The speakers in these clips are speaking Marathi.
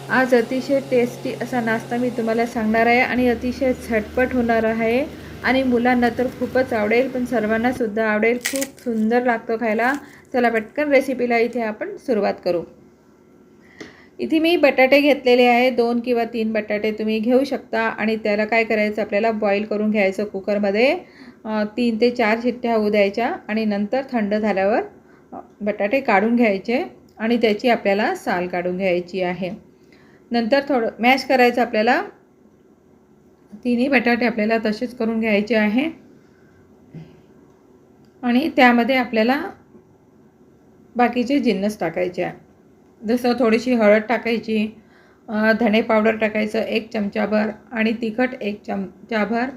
आज अतिशय टेस्टी असा नाश्ता मी तुम्हाला सांगणार आहे आणि अतिशय झटपट होणार आहे आणि मुलांना तर खूपच आवडेल, पण सर्वांनासुद्धा आवडेल. खूप सुंदर लागतो खायला. चला पटकन रेसिपीला इथे आपण सुरुवात करू. इथे मी बटाटे घेतलेले आहे. 2 किंवा 3 बटाटे तुम्ही घेऊ शकता आणि त्याला काय करायचं, आपल्याला बॉईल करून घ्यायचं कुकरमध्ये. 3 ते 4 शिट्ट्या होऊ द्यायच्या आणि नंतर थंड झाल्यावर बटाटे काढून घ्यायचे आणि त्याची आपल्याला साल काढून घ्यायची आहे. नंतर थोडं मॅश करायचं आपल्याला. तिन्ही बटाटे आपल्याला तसेच करून घ्यायचे आहे आणि त्यामध्ये आपल्याला बाकीचे जिन्नस टाकायचे आहे. जसं थोडीशी हळद टाकायची, धणे पावडर टाकायचं 1 चमचाभर आणि तिखट 1 चमचाभर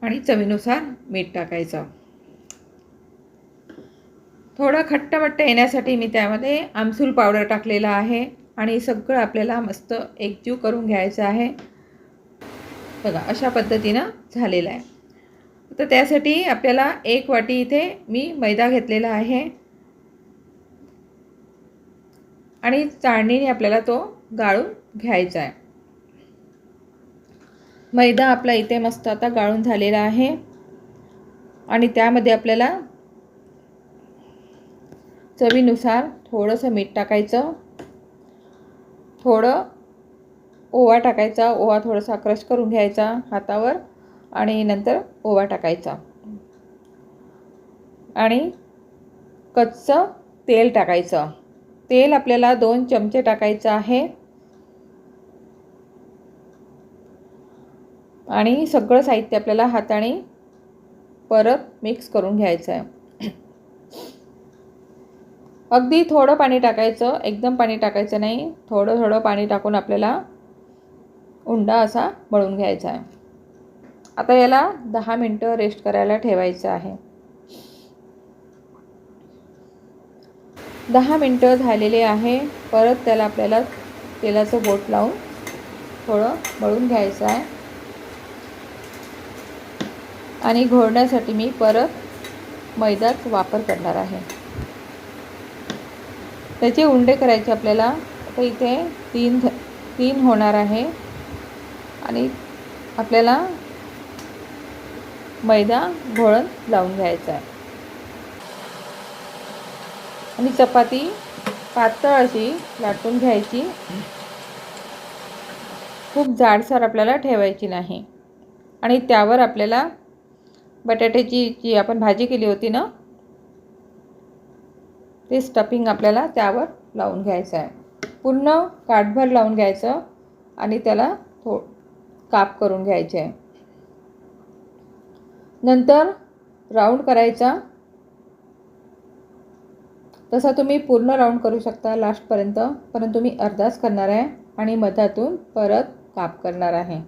आणि चवीनुसार मीठ टाकायचं. थोडं खट्टमट्ट येण्यासाठी मी त्यामध्ये आमसूल पावडर टाकलेला आहे आणि सगळं आपल्याला मस्त एकजीव करून घ्यायचं आहे. बघा अशा पद्धतीनं झालेलं आहे. तर त्यासाठी आपल्याला 1 वाटी इथे मी मैदा घेतलेला आहे आणि चाळणीने आपल्याला तो गाळून घ्यायचा आहे. मैदा आपला इथे मस्त आता गाळून झालेला आहे आणि त्यामध्ये आपल्याला चवीनुसार थोडंसं मीठ टाकायचं, थोडं ओवा टाकायचा. ओवा थोडासा क्रश करून घ्यायचा हातावर आणि नंतर ओवा टाकायचा आणि कच्चं तेल टाकायचं. तेल आपल्याला 2 चमचे टाकायचं आहे आणि सगळं साहित्य आपल्याला हाताने परत मिक्स करून घ्यायचं आहे. अगदी थोडं पाणी टाकायचं, एकदम पाणी टाकायचं नाही. थोडं थोडं पाणी टाकून आपल्याला उंडा असा मळून घ्यायचा आहे. आता याला 10 मिनटं रेस्ट करायला ठेवायचं आहे. 10 मिनटं झालेले आहे. परत त्याला आपल्याला तेलाचं बोट लावून थोडं मळून घ्यायचं आहे आणि घोळण्यासाठी मी परत मैदाच वापर करणार आहे. त्याचे उंडे करायचे आपल्याला. आता इथे 3 होणार आहे आणि आपल्याला मैदा घोळण लावून घ्यायचा आहे आणि चपाती पातळ अशी लाटून घ्यायची. खूप जाडसर आपल्याला ठेवायची नाही आणि त्यावर आपल्याला बटाट्याची जी आपण भाजी केली होती ना, ते स्टफिंग आपल्याला त्यावर लावून घ्यायचं आहे. पूर्ण काठभर लावून घ्यायचं आणि त्याला काप करून घ्यायचे आहे. नंतर राऊंड करायचा. तसा तुम्ही पूर्ण राऊंड करू शकता लास्टपर्यंत, परंतु मी अर्धाच करणार आहे आणि मधातून परत काप करणार आहे.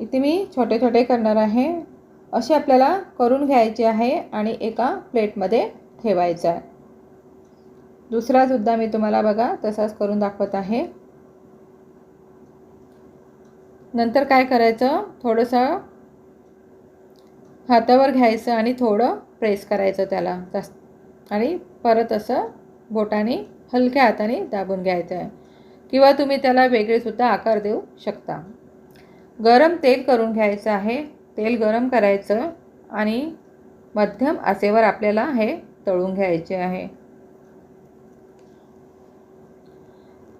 इथे मी छोटे छोटे करणार आहे. असे आपल्याला करून घ्यायचे आहे आणि एका प्लेटमध्ये ठेवायचं आहे. दुसरासुद्धा मी तुम्हाला बघा तसाच करून दाखवत आहे. नंतर काय करायचं, थोडंसं हातावर घ्यायचं आणि थोडं प्रेस करायचं त्याला आणि परत असं बोटाने हलक्या हाताने दाबून घ्यायचं आहे किंवा तुम्ही त्याला वेगळेसुद्धा आकार देऊ शकता. गरम तेल करून घ्यायचं आहे. तेल गरम करायचं आणि मध्यम आचेवर आपल्याला हे तळून घ्यायचे आहे.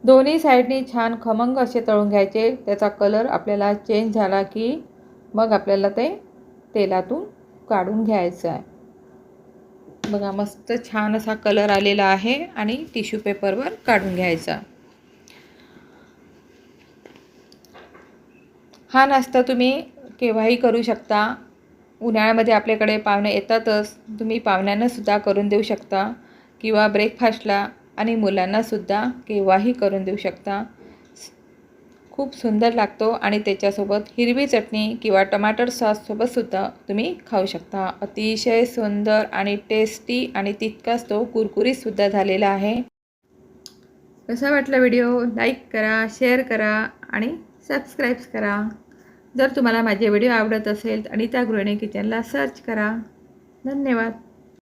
दोन्ही साईडनी छान खमंग असे तळून घ्यायचे. त्याचा कलर आपल्याला चेंज झाला की मग आपल्याला ते तेलातून काढून घ्यायचं आहे. बघा मस्त छान असा कलर आलेला आहे आणि टिश्यू पेपरवर काढून घ्यायचा. हा नाश्ता तुम्ही केव्हाही करू शकता. उन्हाळ्यामध्ये आपल्याकडे पाहुणे येतातच. तुम्ही पाहुण्यांनासुद्धा करून देऊ शकता किंवा ब्रेकफास्टला आणि मुलांनासुद्धा केव्हाही करून देऊ शकता. खूप सुंदर लागतो आणि त्याच्यासोबत हिरवी चटणी किंवा टमाटर सॉससोबतसुद्धा तुम्ही खाऊ शकता. अतिशय सुंदर आणि टेस्टी आणि तितकाच तो कुरकुरीतसुद्धा झालेला आहे. कसा वाटला व्हिडिओ? लाईक करा, शेअर करा आणि सबस्क्राईब करा. जर तुम्हाला माझे व्हिडिओ आवडत असेल आणि त्या गृहिणी किचनला सर्च करा. धन्यवाद.